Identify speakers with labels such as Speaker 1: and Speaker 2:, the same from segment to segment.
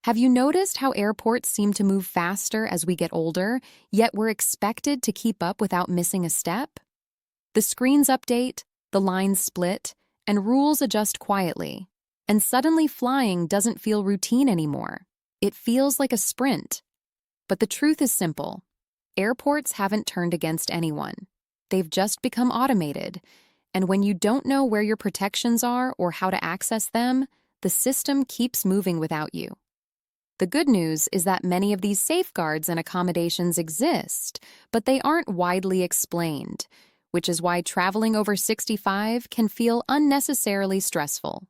Speaker 1: Have you noticed how airports seem to move faster as we get older, yet we're expected to keep up without missing a step? The screens update, the lines split, and rules adjust quietly. And suddenly flying doesn't feel routine anymore. It feels like a sprint. But the truth is simple. Airports haven't turned against anyone. They've just become automated. And when you don't know where your protections are or how to access them, the system keeps moving without you. The good news is that many of these safeguards and accommodations exist, but they aren't widely explained, which is why traveling over 65 can feel unnecessarily stressful.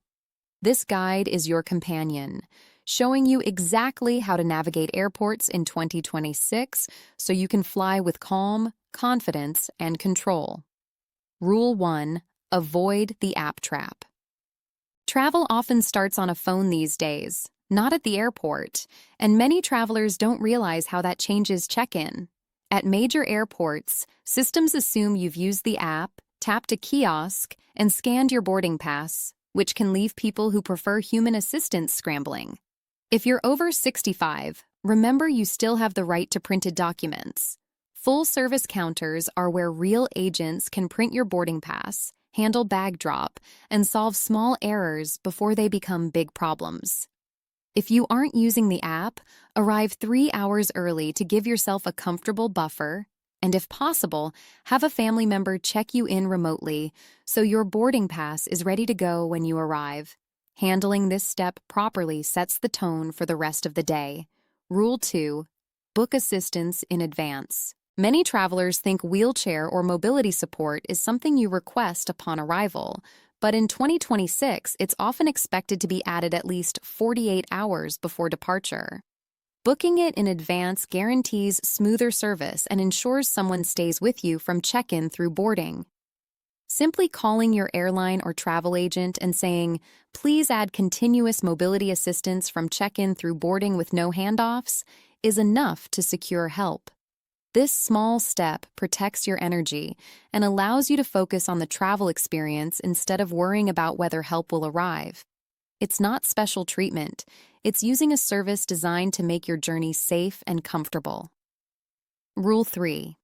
Speaker 1: This guide is your companion, showing you exactly how to navigate airports in 2026 so you can fly with calm, confidence, and control. Rule 1. Avoid the app trap. Travel often starts on a phone these days, not at the airport, and many travelers don't realize how that changes check-in. At major airports, systems assume you've used the app, tapped a kiosk, and scanned your boarding pass, which can leave people who prefer human assistance scrambling. If you're over 65, remember you still have the right to printed documents. Full-service counters are where real agents can print your boarding pass, handle bag drop, and solve small errors before they become big problems. If you aren't using the app, arrive 3 hours early to give yourself a comfortable buffer, and if possible, have a family member check you in remotely so your boarding pass is ready to go when you arrive. Handling this step properly sets the tone for the rest of the day. Rule 2. Book assistance in advance. Many travelers think wheelchair or mobility support is something you request upon arrival, but in 2026, it's often expected to be added at least 48 hours before departure. Booking it in advance guarantees smoother service and ensures someone stays with you from check-in through boarding. Simply calling your airline or travel agent and saying, "Please add continuous mobility assistance from check-in through boarding with no handoffs," is enough to secure help. This small step protects your energy and allows you to focus on the travel experience instead of worrying about whether help will arrive. It's not special treatment. It's using a service designed to make your journey safe and comfortable. Rule 3.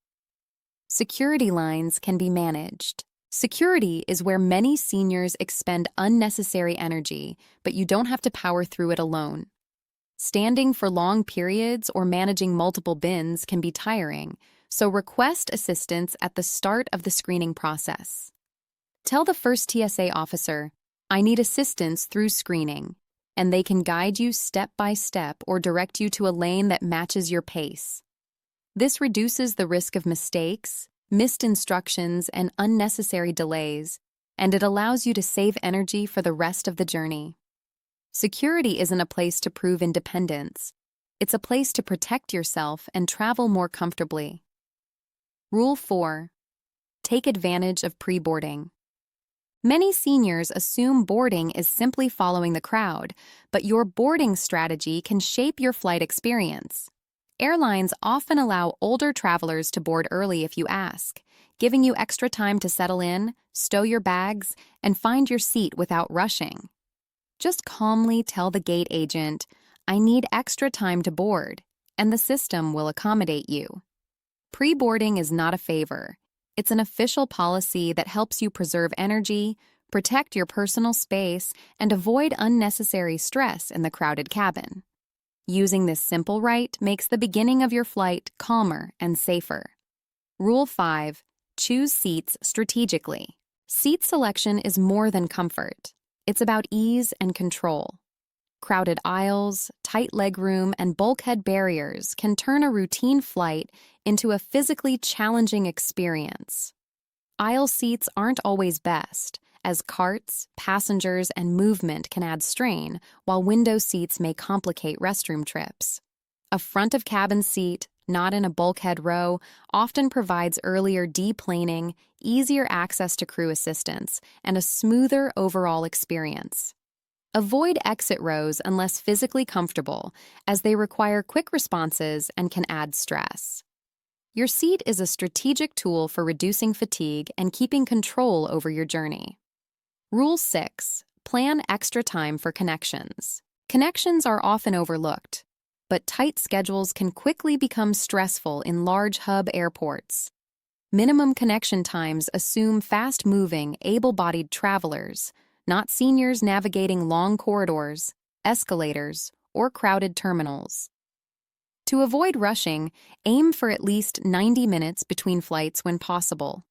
Speaker 1: Security lines can be managed. Security is where many seniors expend unnecessary energy, but you don't have to power through it alone. Standing for long periods or managing multiple bins can be tiring, so request assistance at the start of the screening process. Tell the first TSA officer, "I need assistance through screening," and they can guide you step by step or direct you to a lane that matches your pace. This reduces the risk of mistakes, missed instructions, and unnecessary delays, and it allows you to save energy for the rest of the journey. Security isn't a place to prove independence. It's a place to protect yourself and travel more comfortably. Rule 4. Take advantage of pre-boarding. Many seniors assume boarding is simply following the crowd, but your boarding strategy can shape your flight experience. Airlines often allow older travelers to board early if you ask, giving you extra time to settle in, stow your bags, and find your seat without rushing. Just calmly tell the gate agent, "I need extra time to board," and the system will accommodate you. Pre-boarding is not a favor. It's an official policy that helps you preserve energy, protect your personal space, and avoid unnecessary stress in the crowded cabin. Using this simple right makes the beginning of your flight calmer and safer. Rule 5. Choose seats strategically. Seat selection is more than comfort. It's about ease and control. Crowded aisles, tight legroom, and bulkhead barriers can turn a routine flight into a physically challenging experience. Aisle seats aren't always best, as carts, passengers, and movement can add strain, while window seats may complicate restroom trips. A front-of-cabin seat, not in a bulkhead row, often provides earlier deplaning, easier access to crew assistance, and a smoother overall experience. Avoid exit rows unless physically comfortable, as they require quick responses and can add stress. Your seat is a strategic tool for reducing fatigue and keeping control over your journey. Rule 6. Plan extra time for connections. Connections are often overlooked, but tight schedules can quickly become stressful in large hub airports. Minimum connection times assume fast-moving, able-bodied travelers, not seniors navigating long corridors, escalators, or crowded terminals. To avoid rushing, aim for at least 90 minutes between flights when possible.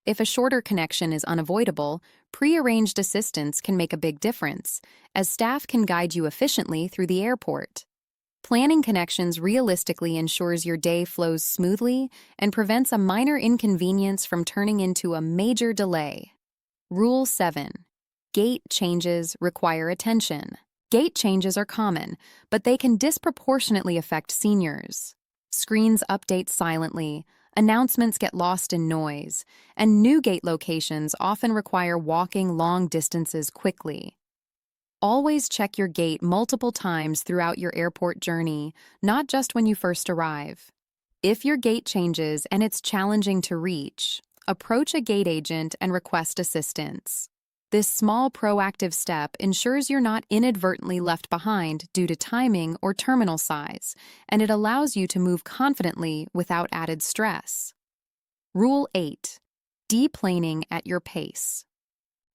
Speaker 1: If a shorter connection is unavoidable, pre-arranged assistance can make a big difference, as staff can guide you efficiently through the airport. Planning connections realistically ensures your day flows smoothly and prevents a minor inconvenience from turning into a major delay. Rule 7. Gate changes require attention. Gate changes are common, but they can disproportionately affect seniors. Screens update silently, announcements get lost in noise, and new gate locations often require walking long distances quickly. Always check your gate multiple times throughout your airport journey, not just when you first arrive. If your gate changes and it's challenging to reach, approach a gate agent and request assistance. This small proactive step ensures you're not inadvertently left behind due to timing or terminal size, and it allows you to move confidently without added stress. Rule 8. Deplaning at your pace.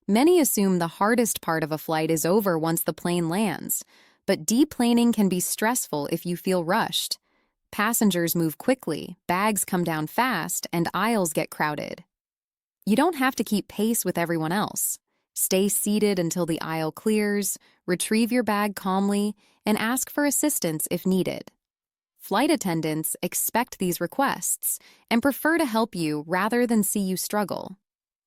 Speaker 1: Many assume the hardest part of a flight is over once the plane lands, but deplaning can be stressful if you feel rushed. Passengers move quickly, bags come down fast, and aisles get crowded. You don't have to keep pace with everyone else. Stay seated until the aisle clears, retrieve your bag calmly, and ask for assistance if needed. Flight attendants expect these requests and prefer to help you rather than see you struggle.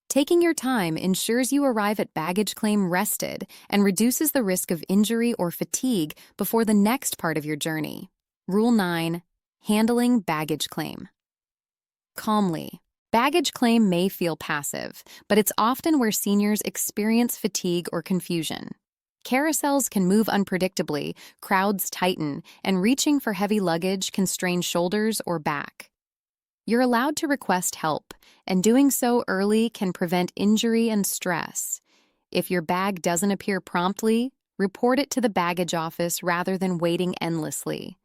Speaker 1: Taking your time ensures you arrive at baggage claim rested and reduces the risk of injury or fatigue before the next part of your journey. Rule 9. Handling baggage claim. Calmly. Baggage claim may feel passive, but it's often where seniors experience fatigue or confusion. Carousels can move unpredictably, crowds tighten, and reaching for heavy luggage can strain shoulders or back. You're allowed to request help, and doing so early can prevent injury and stress. If your bag doesn't appear promptly, report it to the baggage office rather than waiting endlessly.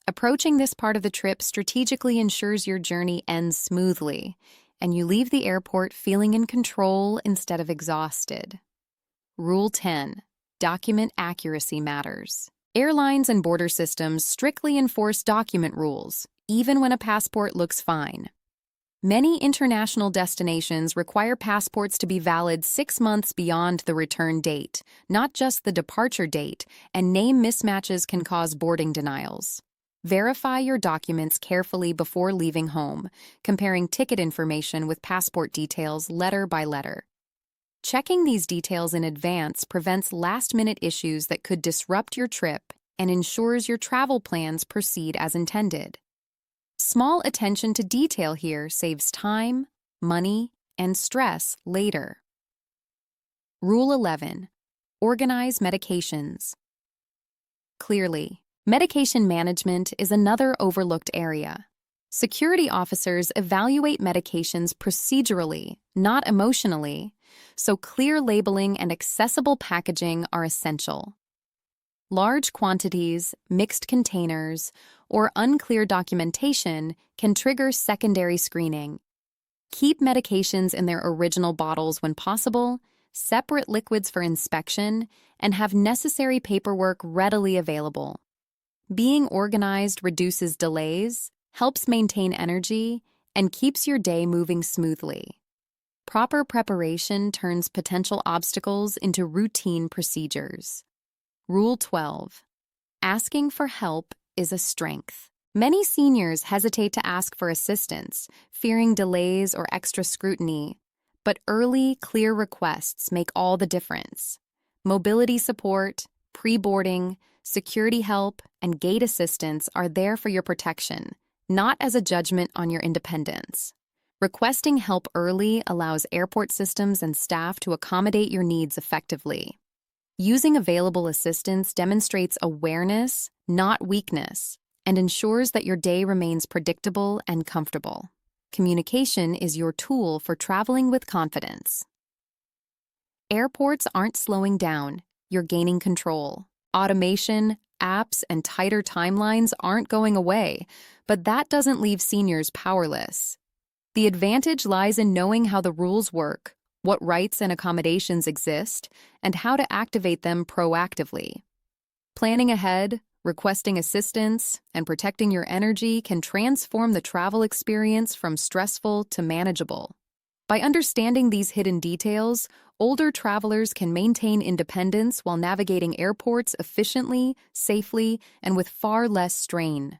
Speaker 1: Approaching this part of the trip strategically ensures your journey ends smoothly, and you leave the airport feeling in control instead of exhausted. Rule 10. Document accuracy matters. Airlines and border systems strictly enforce document rules, even when a passport looks fine. Many international destinations require passports to be valid 6 months beyond the return date, not just the departure date, and name mismatches can cause boarding denials. Verify your documents carefully before leaving home, comparing ticket information with passport details letter by letter. Checking these details in advance prevents last-minute issues that could disrupt your trip and ensures your travel plans proceed as intended. Small attention to detail here saves time, money, and stress later. Rule 11. Organize medications. Clearly, medication management is another overlooked area. Security officers evaluate medications procedurally, not emotionally, so clear labeling and accessible packaging are essential. Large quantities, mixed containers, or unclear documentation can trigger secondary screening. Keep medications in their original bottles when possible, separate liquids for inspection, and have necessary paperwork readily available. Being organized reduces delays, helps maintain energy, and keeps your day moving smoothly. Proper preparation turns potential obstacles into routine procedures. Rule 12. Asking for help is a strength. Many seniors hesitate to ask for assistance, fearing delays or extra scrutiny, but early, clear requests make all the difference. Mobility support, pre-boarding, security help, and gate assistance are there for your protection, not as a judgment on your independence. Requesting help early allows airport systems and staff to accommodate your needs effectively. Using available assistance demonstrates awareness, not weakness, and ensures that your day remains predictable and comfortable. Communication is your tool for traveling with confidence. Airports aren't slowing down, you're gaining control. Automation, apps, and tighter timelines aren't going away, but that doesn't leave seniors powerless. The advantage lies in knowing how the rules work, what rights and accommodations exist, and how to activate them proactively. Planning ahead, requesting assistance, and protecting your energy can transform the travel experience from stressful to manageable. By understanding these hidden details, older travelers can maintain independence while navigating airports efficiently, safely, and with far less strain.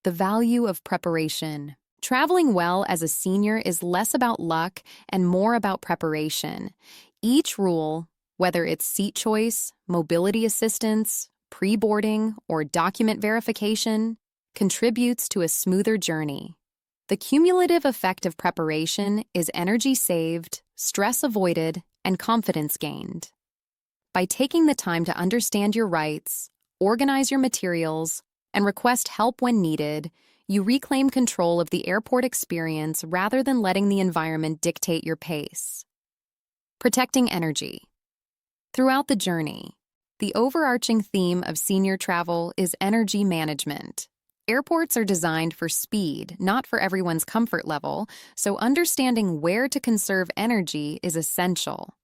Speaker 1: The value of preparation. Traveling well as a senior is less about luck and more about preparation. Each rule, whether it's seat choice, mobility assistance, pre-boarding, or document verification, contributes to a smoother journey. The cumulative effect of preparation is energy saved, stress avoided, and confidence gained. By taking the time to understand your rights, organize your materials, and request help when needed, you reclaim control of the airport experience rather than letting the environment dictate your pace. Protecting energy. Throughout the journey, the overarching theme of senior travel is energy management. Airports are designed for speed, not for everyone's comfort level, so understanding where to conserve energy is essential.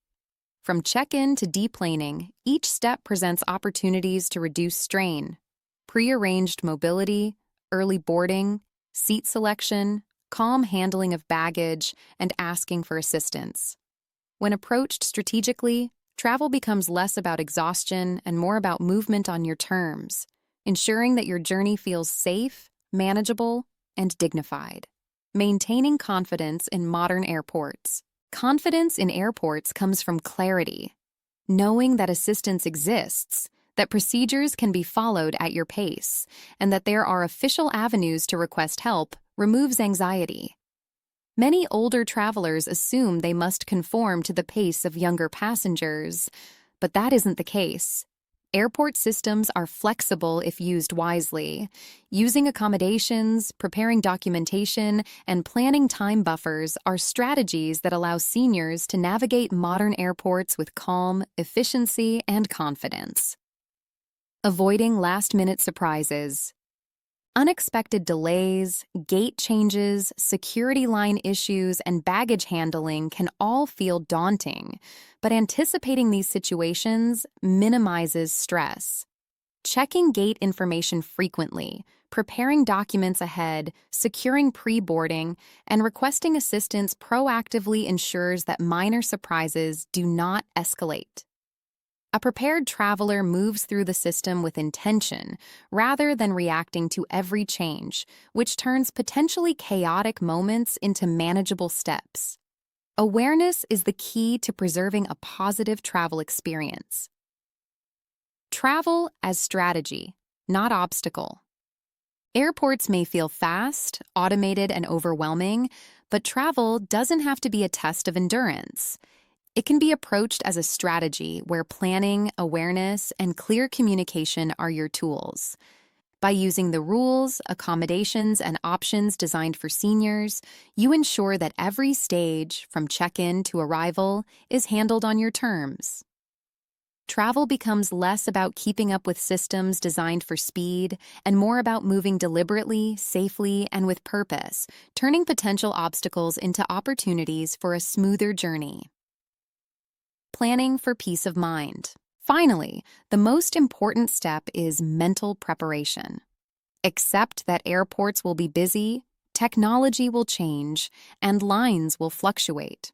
Speaker 1: From check-in to deplaning, each step presents opportunities to reduce strain. Pre-arranged mobility, early boarding, seat selection, calm handling of baggage, and asking for assistance. When approached strategically, travel becomes less about exhaustion and more about movement on your terms, ensuring that your journey feels safe, manageable, and dignified. Maintaining confidence in modern airports. Confidence in airports comes from clarity, knowing that assistance exists, that procedures can be followed at your pace, and that there are official avenues to request help removes anxiety. Many older travelers assume they must conform to the pace of younger passengers, but that isn't the case. Airport systems are flexible if used wisely. Using accommodations, preparing documentation, and planning time buffers are strategies that allow seniors to navigate modern airports with calm, efficiency, and confidence. Avoiding last-minute surprises. Unexpected delays, gate changes, security line issues, and baggage handling can all feel daunting, but anticipating these situations minimizes stress. Checking gate information frequently, preparing documents ahead, securing pre-boarding, and requesting assistance proactively ensures that minor surprises do not escalate. A prepared traveler moves through the system with intention rather than reacting to every change, which turns potentially chaotic moments into manageable steps. Awareness is the key to preserving a positive travel experience. Travel as strategy, not obstacle. Airports may feel fast, automated, and overwhelming, but travel doesn't have to be a test of endurance. It can be approached as a strategy where planning, awareness, and clear communication are your tools. By using the rules, accommodations, and options designed for seniors, you ensure that every stage, from check-in to arrival, is handled on your terms. Travel becomes less about keeping up with systems designed for speed and more about moving deliberately, safely, and with purpose, turning potential obstacles into opportunities for a smoother journey. Planning for peace of mind. Finally, the most important step is mental preparation. Accept that airports will be busy, technology will change, and lines will fluctuate.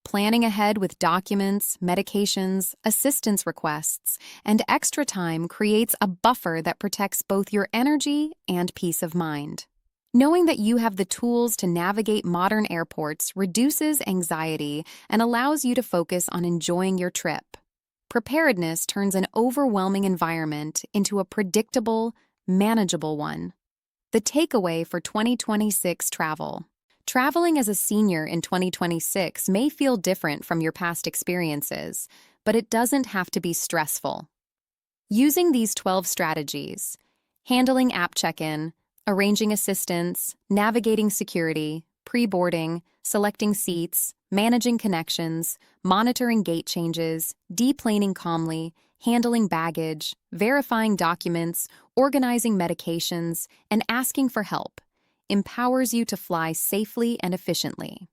Speaker 1: Planning ahead with documents, medications, assistance requests, and extra time creates a buffer that protects both your energy and peace of mind. Knowing that you have the tools to navigate modern airports reduces anxiety and allows you to focus on enjoying your trip. Preparedness turns an overwhelming environment into a predictable, manageable one. The takeaway for 2026 travel. Traveling as a senior in 2026 may feel different from your past experiences, but it doesn't have to be stressful. Using these 12 strategies, handling app check-in, arranging assistance, navigating security, pre-boarding, selecting seats, managing connections, monitoring gate changes, deplaning calmly, handling baggage, verifying documents, organizing medications, and asking for help empowers you to fly safely and efficiently.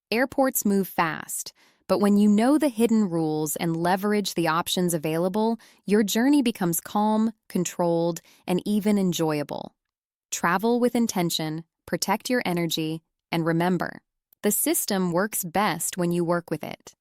Speaker 1: Airports move fast, but when you know the hidden rules and leverage the options available, your journey becomes calm, controlled, and even enjoyable. Travel with intention, protect your energy, and remember, the system works best when you work with it.